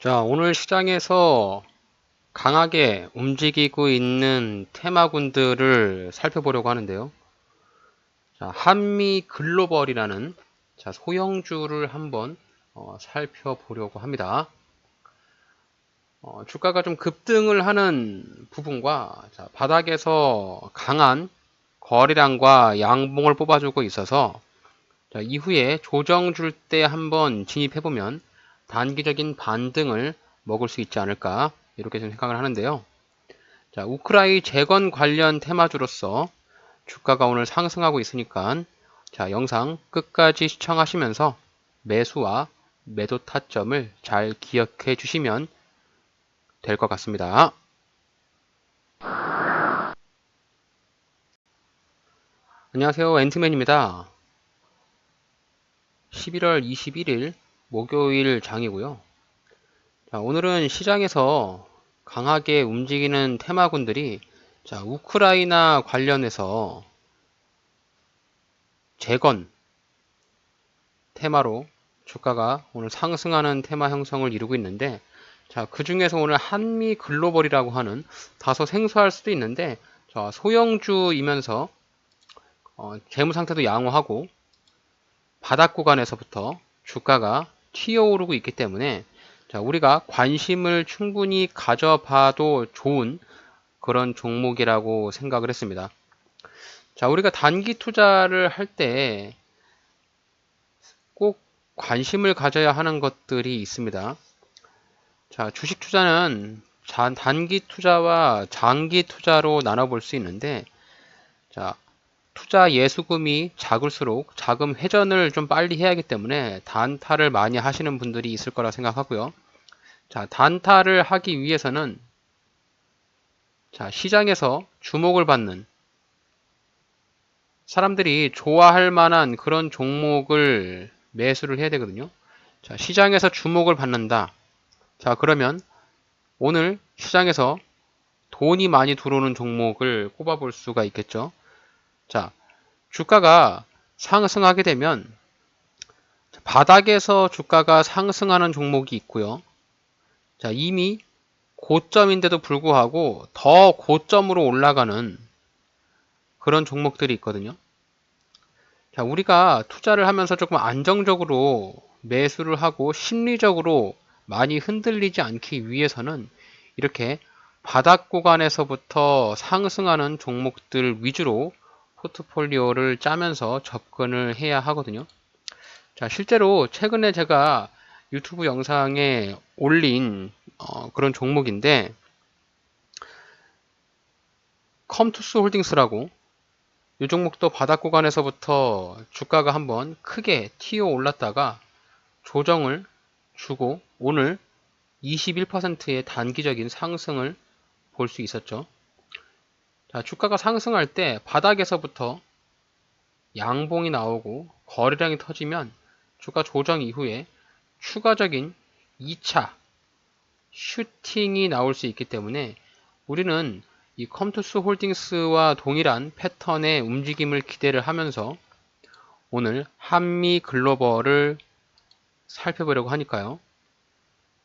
자, 오늘 시장에서 강하게 움직이고 있는 테마군들을 살펴보려고 하는데요. 자, 한미 글로벌이라는 소형주를 한번 살펴보려고 합니다. 주가가 좀 급등을 하는 부분과 바닥에서 강한 거래량과 양봉을 뽑아주고 있어서 이후에 조정 줄 때 한번 진입해보면 단기적인 반등을 먹을 수 있지 않을까 이렇게 좀 생각을 하는데요. 자, 우크라이나 재건 관련 테마주로서 주가가 오늘 상승하고 있으니까 영상 끝까지 시청하시면서 매수와 매도 타점을 잘 기억해 주시면 될 것 같습니다. 안녕하세요. 엔트맨입니다. 11월 21일 목요일 장이고요. 자, 오늘은 시장에서 강하게 움직이는 테마군들이 우크라이나 관련해서 재건 테마로 주가가 오늘 상승하는 테마 형성을 이루고 있는데, 그 중에서 오늘 한미 글로벌이라고 하는 다소 생소할 수도 있는데 소형주이면서 재무 상태도 양호하고 바닥 구간에서부터 주가가 튀어오르고 있기 때문에 우리가 관심을 충분히 가져봐도 좋은 그런 종목이라고 생각을 했습니다. 자, 우리가 단기 투자를 할 때 꼭 관심을 가져야 하는 것들이 있습니다. 자, 주식 투자는 단기 투자와 장기 투자로 나눠볼 수 있는데, 자, 투자 예수금이 작을수록 자금 회전을 좀 빨리 해야 하기 때문에 단타를 많이 하시는 분들이 있을 거라 생각하고요. 자, 단타를 하기 위해서는 시장에서 주목을 받는 사람들이 좋아할 만한 그런 종목을 매수를 해야 되거든요. 자, 시장에서 주목을 받는다. 자, 그러면 오늘 시장에서 돈이 많이 들어오는 종목을 꼽아볼 수가 있겠죠. 자, 주가가 상승하게 되면 바닥에서 주가가 상승하는 종목이 있고요. 자, 이미 고점인데도 불구하고 더 고점으로 올라가는 그런 종목들이 있거든요. 자, 우리가 투자를 하면서 조금 안정적으로 매수를 하고 심리적으로 많이 흔들리지 않기 위해서는 이렇게 바닥 구간에서부터 상승하는 종목들 위주로 포트폴리오를 짜면서 접근을 해야 하거든요. 자, 실제로 최근에 제가 유튜브 영상에 올린 그런 종목인데, 컴투스 홀딩스라고, 이 종목도 바닥 구간에서부터 주가가 한번 크게 튀어 올랐다가 조정을 주고 오늘 21%의 단기적인 상승을 볼 수 있었죠. 자, 주가가 상승할 때 바닥에서부터 양봉이 나오고 거래량이 터지면 주가 조정 이후에 추가적인 2차 슈팅이 나올 수 있기 때문에 우리는 이 컴투스 홀딩스와 동일한 패턴의 움직임을 기대를 하면서 오늘 한미 글로벌을 살펴보려고 하니까요.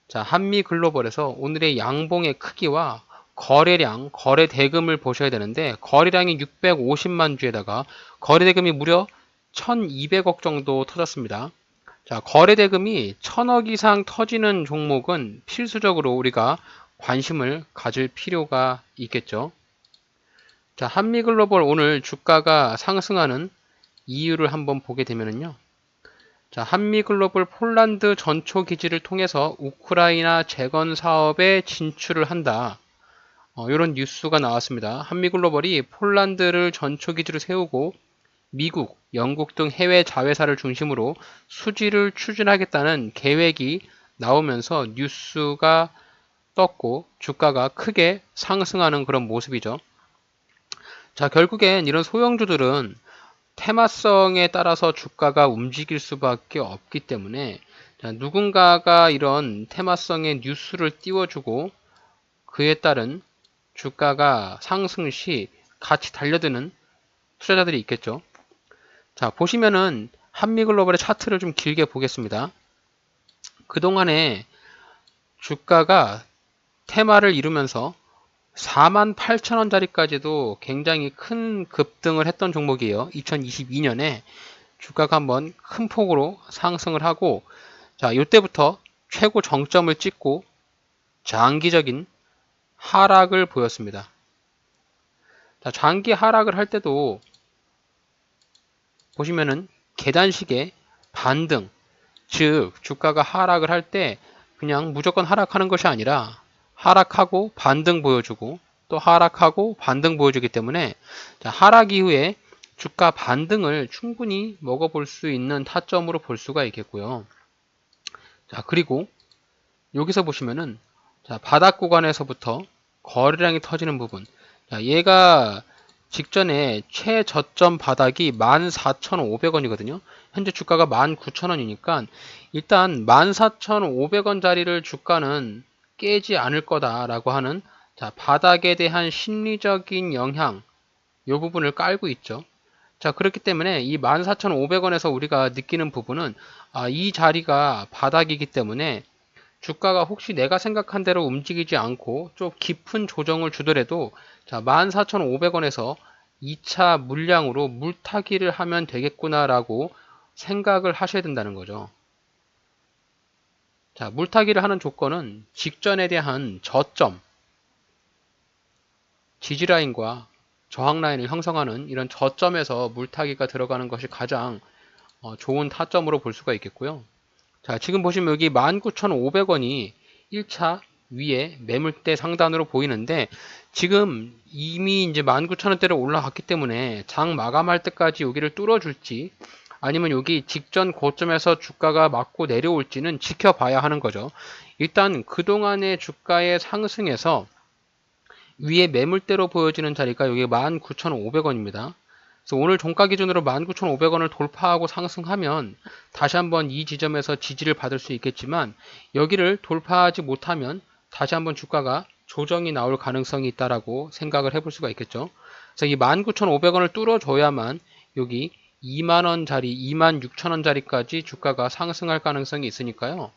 자, 한미 글로벌에서 오늘의 양봉의 크기와 거래량, 거래 대금을 보셔야 되는데, 거래량이 650만 주에다가 거래 대금이 무려 1200억 정도 터졌습니다. 자, 거래 대금이 1000억 이상 터지는 종목은 필수적으로 우리가 관심을 가질 필요가 있겠죠. 자, 한미 글로벌 오늘 주가가 상승하는 이유를 한번 보게 되면요. 자, 한미글로벌 폴란드 전초 기지를 통해서 우크라이나 재건 사업에 진출을 한다. 이런 뉴스가 나왔습니다. 한미글로벌이 폴란드를 전초 기지로 세우고 미국, 영국 등 해외 자회사를 중심으로 수지를 추진하겠다는 계획이 나오면서 뉴스가 떴고 주가가 크게 상승하는 그런 모습이죠. 자, 결국엔 이런 소형주들은 테마성에 따라서 주가가 움직일 수밖에 없기 때문에 누군가가 이런 테마성의 뉴스를 띄워주고 그에 따른 주가가 상승 시 같이 달려드는 투자자들이 있겠죠. 자, 보시면은 한미글로벌의 차트를 좀 길게 보겠습니다. 그동안에 주가가 테마를 이루면서 48,000원짜리까지도 굉장히 큰 급등을 했던 종목이에요. 2022년에 주가가 한번 큰 폭으로 상승을 하고, 자, 이때부터 최고 정점을 찍고 장기적인 하락을 보였습니다. 자, 장기 하락을 할 때도 보시면은 계단식의 반등, 즉 주가가 하락을 할 때 그냥 무조건 하락하는 것이 아니라 하락하고 반등 보여주고 또 하락하고 반등 보여주기 때문에, 자, 하락 이후에 주가 반등을 충분히 먹어볼 수 있는 타점으로 볼 수가 있겠고요. 자, 그리고 여기서 보시면은, 자, 바닥 구간에서부터 거래량이 터지는 부분. 자, 얘가 직전에 최저점 바닥이 14,500원이거든요. 현재 주가가 19,000원이니까 일단 14,500원짜리를 주가는 깨지 않을 거다라고 하는, 자, 바닥에 대한 심리적인 영향, 이 부분을 깔고 있죠. 자, 그렇기 때문에 이 14,500원에서 우리가 느끼는 부분은, 이 자리가 바닥이기 때문에 주가가 혹시 내가 생각한 대로 움직이지 않고 좀 깊은 조정을 주더라도, 자, 14,500원에서 2차 물량으로 물타기를 하면 되겠구나라고 생각을 하셔야 된다는 거죠. 자, 물타기를 하는 조건은 직전에 대한 저점, 지지라인과 저항라인을 형성하는 이런 저점에서 물타기가 들어가는 것이 가장 좋은 타점으로 볼 수가 있겠고요. 자, 지금 보시면 여기 19,500원이 1차 위에 매물대 상단으로 보이는데, 지금 이미 이제 19,000원대로 올라갔기 때문에 장 마감할 때까지 여기를 뚫어줄지 아니면 여기 직전 고점에서 주가가 맞고 내려올지는 지켜봐야 하는 거죠. 일단 그동안의 주가의 상승에서 위에 매물대로 보여지는 자리가 여기 19,500원입니다. 그래서 오늘 종가 기준으로 19,500원을 돌파하고 상승하면 다시 한번 이 지점에서 지지를 받을 수 있겠지만, 여기를 돌파하지 못하면 다시 한번 주가가 조정이 나올 가능성이 있다라고 생각을 해볼 수가 있겠죠. 그래서 이 19,500원을 뚫어줘야만 여기 2만원짜리, 26,000원짜리까지 주가가 상승할 가능성이 있으니까요.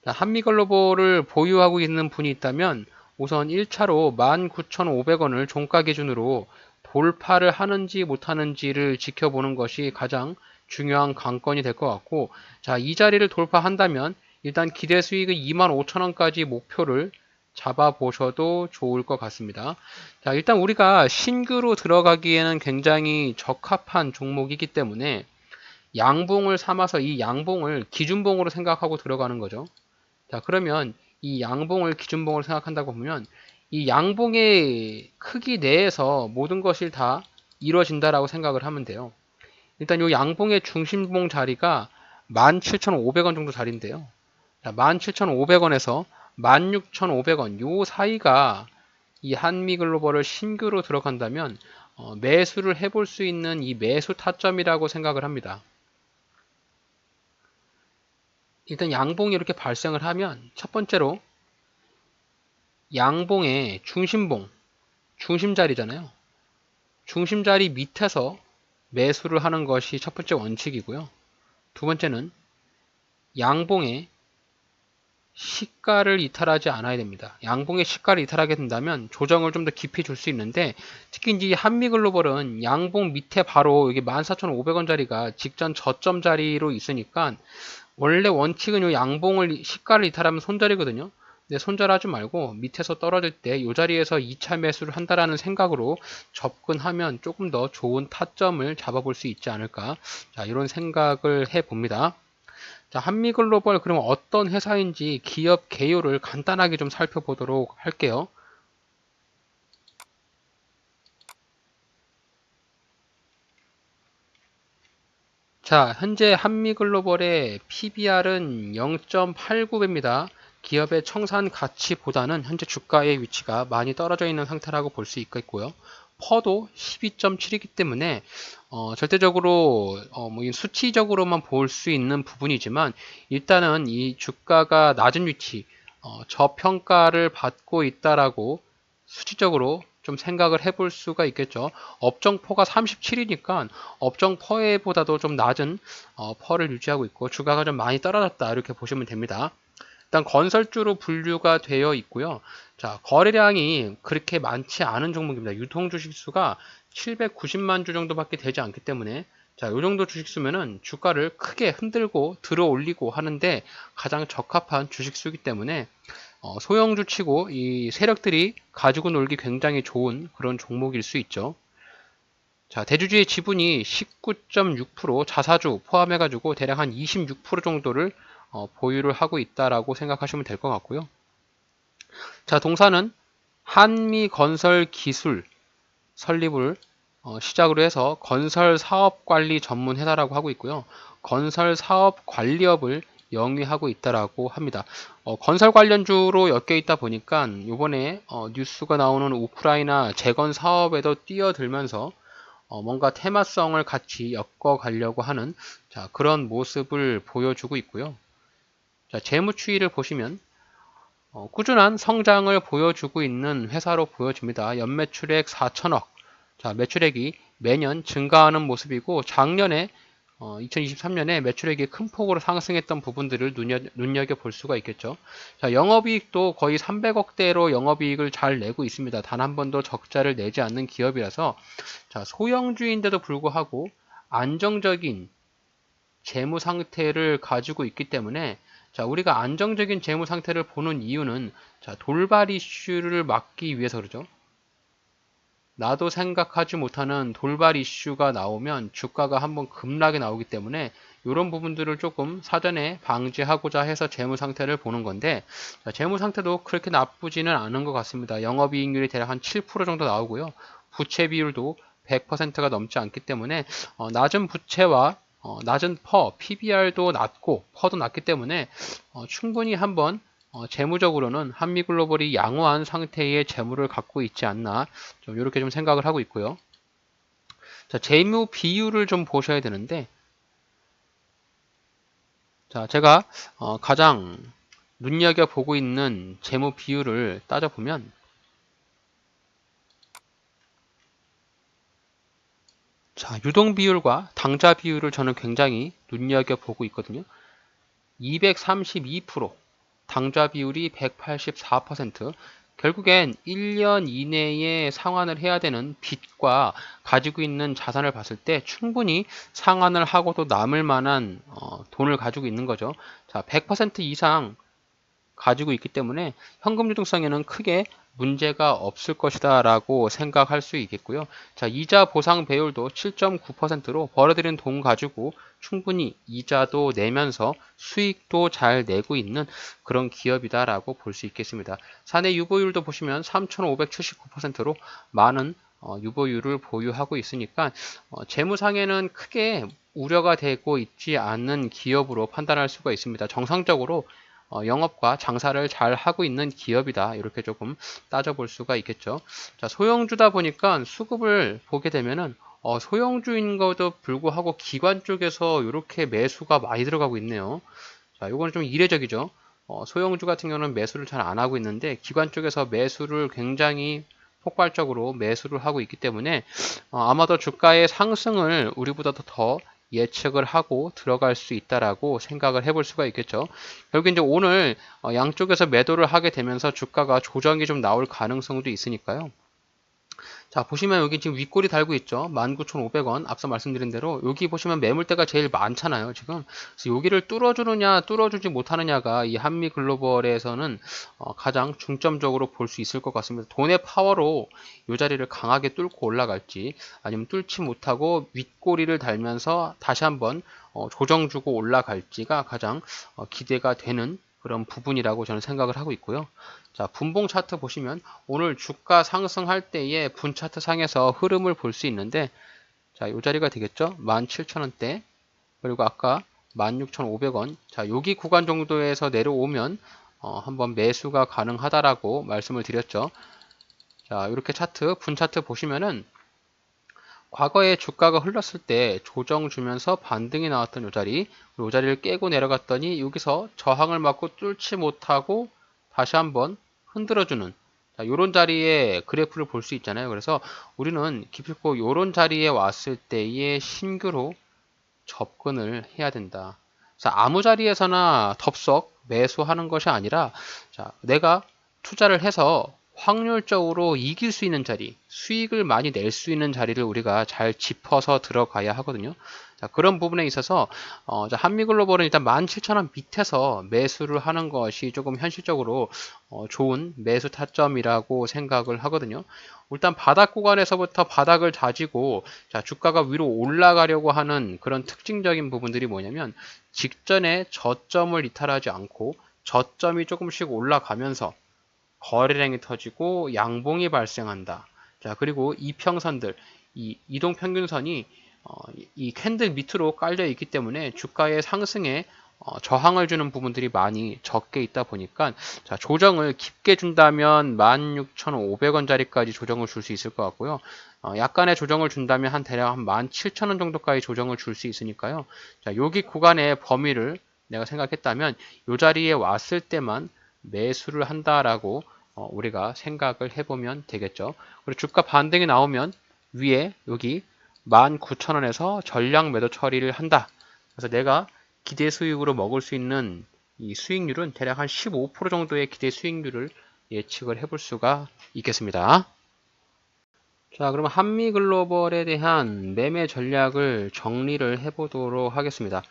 한미글로벌을 보유하고 있는 분이 있다면 우선 1차로 19,500원을 종가 기준으로 돌파를 하는지 못하는지를 지켜보는 것이 가장 중요한 관건이 될 것 같고, 자, 이 자리를 돌파한다면 일단 기대 수익의 25,000원까지 목표를 잡아보셔도 좋을 것 같습니다. 자, 일단 우리가 신규로 들어가기에는 굉장히 적합한 종목이기 때문에 양봉을 삼아서 이 양봉을 기준봉으로 생각하고 들어가는 거죠. 자, 그러면 이 양봉을 기준봉으로 생각한다고 보면 이 양봉의 크기 내에서 모든 것이 다 이루어진다라고 생각을 하면 돼요. 일단 이 양봉의 중심봉 자리가 17,500원 정도 자리인데요. 17,500원에서 16,500원 요 사이가 이 한미글로벌을 신규로 들어간다면 매수를 해볼 수 있는 이 매수 타점이라고 생각을 합니다. 일단 양봉이 이렇게 발생을 하면 첫 번째로 양봉의 중심봉, 중심자리잖아요. 중심자리 밑에서 매수를 하는 것이 첫 번째 원칙이고요. 두 번째는 양봉의 시가를 이탈하지 않아야 됩니다. 양봉의 시가를 이탈하게 된다면 조정을 좀 더 깊이 줄 수 있는데, 특히 이제 한미글로벌은 양봉 밑에 바로 여기 14,500원짜리가 직전 저점 자리로 있으니까 원래 원칙은 요 양봉을 시가를 이탈하면 손절이거든요. 근데 손절하지 말고 밑에서 떨어질 때 이 자리에서 2차 매수를 한다라는 생각으로 접근하면 조금 더 좋은 타점을 잡아볼 수 있지 않을까. 자, 이런 생각을 해봅니다. 자, 한미글로벌 그러면 어떤 회사인지 기업 개요를 간단하게 좀 살펴보도록 할게요. 자, 현재 한미글로벌의 PBR은 0.89배입니다. 기업의 청산 가치보다는 현재 주가의 위치가 많이 떨어져 있는 상태라고 볼 수 있겠고요. 퍼도 12.7이기 때문에 절대적으로 뭐 수치적으로만 볼 수 있는 부분이지만, 일단은 이 주가가 낮은 위치, 저평가를 받고 있다라고 수치적으로 좀 생각을 해볼 수가 있겠죠. 업종퍼가 37이니까 업종퍼보다도 좀 낮은 퍼를 유지하고 있고 주가가 좀 많이 떨어졌다 이렇게 보시면 됩니다. 일단 건설주로 분류가 되어 있고요. 자, 거래량이 그렇게 많지 않은 종목입니다. 유통 주식수가 790만 주 정도밖에 되지 않기 때문에 자, 요 정도 주식수면은 주가를 크게 흔들고 들어 올리고 하는데 가장 적합한 주식수이기 때문에 소형주 치고 이 세력들이 가지고 놀기 굉장히 좋은 그런 종목일 수 있죠. 자, 대주주의 지분이 19.6% 자사주 포함해가지고 대략 한 26% 정도를 보유를 하고 있다라고 생각하시면 될 것 같고요. 자, 동사는 한미건설기술 설립을 시작으로 해서 건설사업관리 전문 회사라고 하고 있고요. 건설사업관리업을 영위하고 있다라고 합니다. 건설 관련주로 엮여 있다 보니까 이번에 뉴스가 나오는 우크라이나 재건 사업에도 뛰어들면서 뭔가 테마성을 같이 엮어 가려고 하는 자, 그런 모습을 보여주고 있고요. 자, 재무 추이를 보시면 꾸준한 성장을 보여주고 있는 회사로 보여집니다. 연매출액 4천억. 자, 매출액이 매년 증가하는 모습이고 작년에 2023년에 매출액이 큰 폭으로 상승했던 부분들을 눈여겨볼 수가 있겠죠. 자, 영업이익도 거의 300억대로 영업이익을 잘 내고 있습니다. 단 한 번도 적자를 내지 않는 기업이라서 자, 소형주인데도 불구하고 안정적인 재무 상태를 가지고 있기 때문에 자, 우리가 안정적인 재무 상태를 보는 이유는 자, 돌발 이슈를 막기 위해서 그러죠. 나도 생각하지 못하는 돌발 이슈가 나오면 주가가 한번 급락이 나오기 때문에 이런 부분들을 조금 사전에 방지하고자 해서 재무 상태를 보는 건데 자, 재무 상태도 그렇게 나쁘지는 않은 것 같습니다. 영업이익률이 대략 한 7% 정도 나오고요. 부채 비율도 100%가 넘지 않기 때문에 낮은 부채와 낮은 PBR도 낮고 퍼도 낮기 때문에 충분히 한번 재무적으로는 한미글로벌이 양호한 상태의 재무를 갖고 있지 않나 좀 이렇게 좀 생각을 하고 있고요. 자, 재무 비율을 좀 보셔야 되는데 자, 제가 가장 눈여겨보고 있는 재무 비율을 따져보면 자, 유동 비율과 당좌 비율을 저는 굉장히 눈여겨보고 있거든요. 232%, 당좌 비율이 184%, 결국엔 1년 이내에 상환을 해야 되는 빚과 가지고 있는 자산을 봤을 때 충분히 상환을 하고도 남을 만한 돈을 가지고 있는 거죠. 자, 100% 이상 가지고 있기 때문에 현금 유동성에는 크게 문제가 없을 것이다 라고 생각할 수 있겠고요. 자, 이자 보상 배율도 7.9%로 벌어들인 돈 가지고 충분히 이자도 내면서 수익도 잘 내고 있는 그런 기업이다 라고 볼 수 있겠습니다. 사내 유보율도 보시면 3,579%로 많은 유보율을 보유하고 있으니까 재무상에는 크게 우려가 되고 있지 않는 기업으로 판단할 수가 있습니다. 정상적으로 영업과 장사를 잘 하고 있는 기업이다. 이렇게 조금 따져볼 수가 있겠죠. 자, 소형주다 보니까 수급을 보게 되면은 소형주인 것도 불구하고 기관 쪽에서 이렇게 매수가 많이 들어가고 있네요. 자, 이건 좀 이례적이죠. 소형주 같은 경우는 매수를 잘 안 하고 있는데 기관 쪽에서 매수를 굉장히 폭발적으로 매수를 하고 있기 때문에 아마도 주가의 상승을 우리보다 더 예측을 하고 들어갈 수 있다라고 생각을 해볼 수가 있겠죠. 결국 이제 오늘 양쪽에서 매도를 하게 되면서 주가가 조정이 좀 나올 가능성도 있으니까요. 자, 보시면 여기 지금 윗골이 달고 있죠. 19,500원. 앞서 말씀드린 대로 여기 보시면 매물대가 제일 많잖아요, 지금. 그래서 여기를 뚫어주느냐, 뚫어주지 못하느냐가 이 한미 글로벌에서는 가장 중점적으로 볼 수 있을 것 같습니다. 돈의 파워로 이 자리를 강하게 뚫고 올라갈지 아니면 뚫지 못하고 윗꼬리를 달면서 다시 한번 조정 주고 올라갈지가 가장 기대가 되는 그런 부분이라고 저는 생각을 하고 있고요. 자, 분봉 차트 보시면 오늘 주가 상승할 때의 분 차트 상에서 흐름을 볼 수 있는데 자, 요 자리가 되겠죠? 17,000원대 그리고 아까 16,500원. 자, 여기 구간 정도에서 내려오면 한번 매수가 가능하다라고 말씀을 드렸죠. 자, 이렇게 차트, 분 차트 보시면은 과거에 주가가 흘렀을 때 조정 주면서 반등이 나왔던 요 자리, 요 자리를 깨고 내려갔더니 여기서 저항을 맞고 뚫지 못하고 다시 한번 흔들어주는 이런 자리에 그래프를 볼 수 있잖아요. 그래서 우리는 기필코 이런 자리에 왔을 때의 신규로 접근을 해야 된다. 그래서 아무 자리에서나 덥석 매수하는 것이 아니라 자, 내가 투자를 해서 확률적으로 이길 수 있는 자리, 수익을 많이 낼 수 있는 자리를 우리가 잘 짚어서 들어가야 하거든요. 자, 그런 부분에 있어서 한미글로벌은 일단 17,000원 밑에서 매수를 하는 것이 조금 현실적으로 좋은 매수 타점이라고 생각을 하거든요. 일단 바닥 구간에서부터 바닥을 다지고 자, 주가가 위로 올라가려고 하는 그런 특징적인 부분들이 뭐냐면 직전에 저점을 이탈하지 않고 저점이 조금씩 올라가면서 거래량이 터지고 양봉이 발생한다. 자, 그리고 이평선들, 이 이동평균선이 이 캔들 밑으로 깔려 있기 때문에 주가의 상승에 저항을 주는 부분들이 많이 적게 있다 보니까 자, 조정을 깊게 준다면 16,500원짜리까지 조정을 줄 수 있을 것 같고요. 약간의 조정을 준다면 한 대략 한 17,000원 정도까지 조정을 줄 수 있으니까요. 자, 여기 구간의 범위를 내가 생각했다면 이 자리에 왔을 때만 매수를 한다라고 우리가 생각을 해보면 되겠죠. 그리고 주가 반등이 나오면 위에 여기 19,000원에서 전량 매도 처리를 한다. 그래서 내가 기대 수익으로 먹을 수 있는 이 수익률은 대략 한 15% 정도의 기대 수익률을 예측을 해볼 수가 있겠습니다. 자, 그러면 한미글로벌에 대한 매매 전략을 정리를 해보도록 하겠습니다.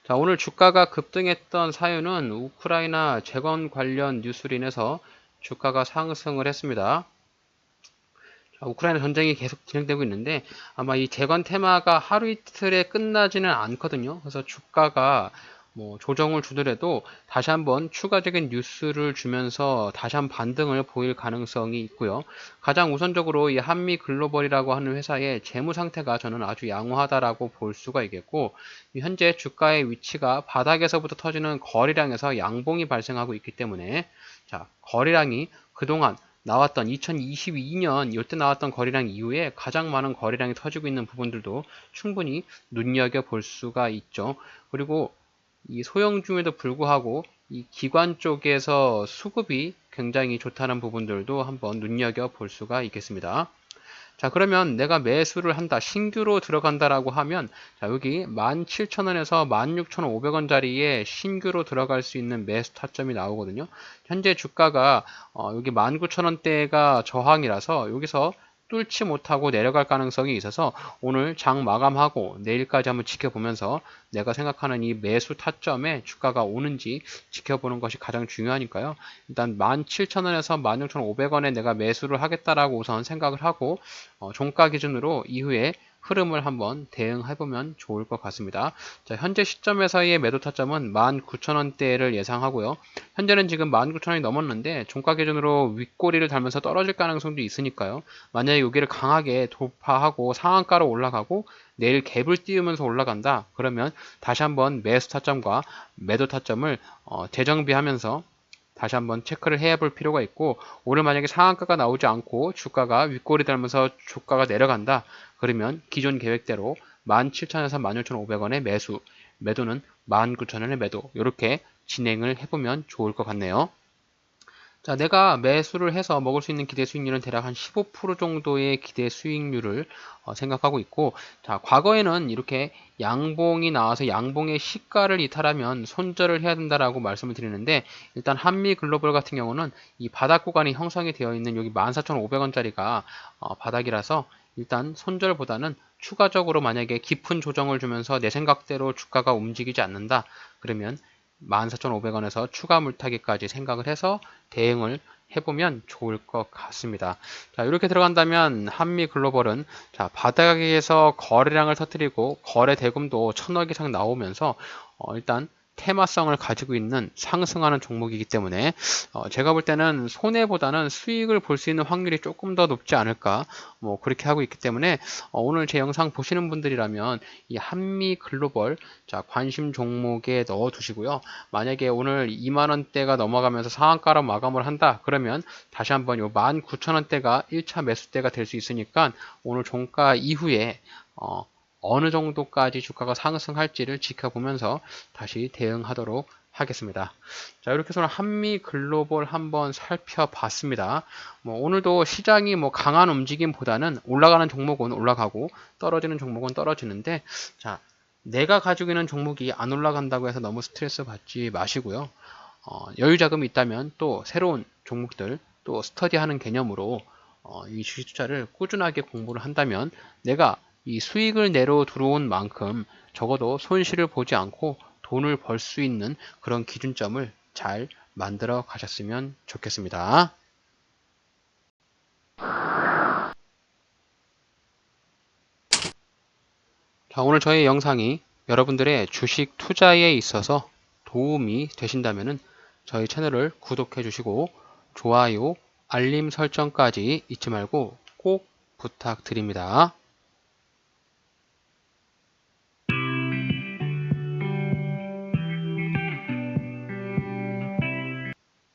자, 오늘 주가가 급등했던 사유는 우크라이나 재건 관련 뉴스로 인해서 주가가 상승을 했습니다. 자, 우크라이나 전쟁이 계속 진행되고 있는데 아마 이 재건 테마가 하루 이틀에 끝나지는 않거든요. 그래서 주가가 뭐 조정을 주더라도 다시 한번 추가적인 뉴스를 주면서 다시 한번 반등을 보일 가능성이 있고요. 가장 우선적으로 이 한미 글로벌이라고 하는 회사의 재무 상태가 저는 아주 양호하다라고 볼 수가 있겠고, 현재 주가의 위치가 바닥에서부터 터지는 거래량에서 양봉이 발생하고 있기 때문에 자, 거래량이 그동안 나왔던 2022년 이때 나왔던 거래량 이후에 가장 많은 거래량이 터지고 있는 부분들도 충분히 눈여겨볼 수가 있죠. 그리고 이 소형주에도 불구하고 이 기관 쪽에서 수급이 굉장히 좋다는 부분들도 한번 눈여겨볼 수가 있겠습니다. 자, 그러면 내가 매수를 한다, 신규로 들어간다라고 하면, 자, 여기 17,000원에서 16,500원짜리에 신규로 들어갈 수 있는 매수 타점이 나오거든요. 현재 주가가 여기 19,000원대가 저항이라서 여기서 뚫지 못하고 내려갈 가능성이 있어서 오늘 장 마감하고 내일까지 한번 지켜보면서 내가 생각하는 이 매수 타점에 주가가 오는지 지켜보는 것이 가장 중요하니까요. 일단 17,000원에서 16,500원에 내가 매수를 하겠다라고 우선 생각을 하고 종가 기준으로 이후에 흐름을 한번 대응해보면 좋을 것 같습니다. 자, 현재 시점에서의 매도 타점은 19,000원대를 예상하고요. 현재는 지금 19,000원이 넘었는데 종가 기준으로 윗꼬리를 달면서 떨어질 가능성도 있으니까요. 만약에 여기를 강하게 돌파하고 상한가로 올라가고 내일 갭을 띄우면서 올라간다. 그러면 다시 한번 매수 타점과 매도 타점을 재정비하면서 다시 한번 체크를 해야 볼 필요가 있고, 오늘 만약에 상한가가 나오지 않고 주가가 윗꼬리 달면서 주가가 내려간다. 그러면 기존 계획대로 17,000원에서 16,500원의 매수, 매도는 19,000원의 매도, 이렇게 진행을 해보면 좋을 것 같네요. 자, 내가 매수를 해서 먹을 수 있는 기대 수익률은 대략 한 15% 정도의 기대 수익률을 생각하고 있고, 자, 과거에는 이렇게 양봉이 나와서 양봉의 시가를 이탈하면 손절을 해야 된다라고 말씀을 드리는데, 일단 한미 글로벌 같은 경우는 이 바닥 구간이 형성이 되어 있는 여기 14,500원짜리가 바닥이라서 일단 손절보다는 추가적으로 만약에 깊은 조정을 주면서 내 생각대로 주가가 움직이지 않는다. 그러면 14,500원에서 추가 물타기까지 생각을 해서 대응을 해보면 좋을 것 같습니다. 자, 이렇게 들어간다면 한미 글로벌은 자, 바닥에서 거래량을 터뜨리고 거래 대금도 1,000억 이상 나오면서 일단 테마성을 가지고 있는 상승하는 종목이기 때문에 제가 볼 때는 손해보다는 수익을 볼 수 있는 확률이 조금 더 높지 않을까, 뭐 그렇게 하고 있기 때문에 오늘 제 영상 보시는 분들이라면 이 한미 글로벌 자, 관심 종목에 넣어 두시고요. 만약에 오늘 2만원대가 넘어가면서 상한가로 마감을 한다 그러면 다시 한번 요 19,000원대가 1차 매수대가 될 수 있으니까 오늘 종가 이후에 어느 정도까지 주가가 상승할지를 지켜보면서 다시 대응하도록 하겠습니다. 자, 이렇게 해서 한미 글로벌 한번 살펴봤습니다. 뭐 오늘도 시장이 뭐 강한 움직임보다는 올라가는 종목은 올라가고 떨어지는 종목은 떨어지는데, 자, 내가 가지고 있는 종목이 안 올라간다고 해서 너무 스트레스 받지 마시고요. 여유 자금이 있다면 또 새로운 종목들 또 스터디하는 개념으로 이 주식 투자를 꾸준하게 공부를 한다면 내가 이 수익을 내러 들어온 만큼 적어도 손실을 보지 않고 돈을 벌 수 있는 그런 기준점을 잘 만들어 가셨으면 좋겠습니다. 자, 오늘 저희 영상이 여러분들의 주식 투자에 있어서 도움이 되신다면 저희 채널을 구독해 주시고 좋아요, 알림 설정까지 잊지 말고 꼭 부탁드립니다.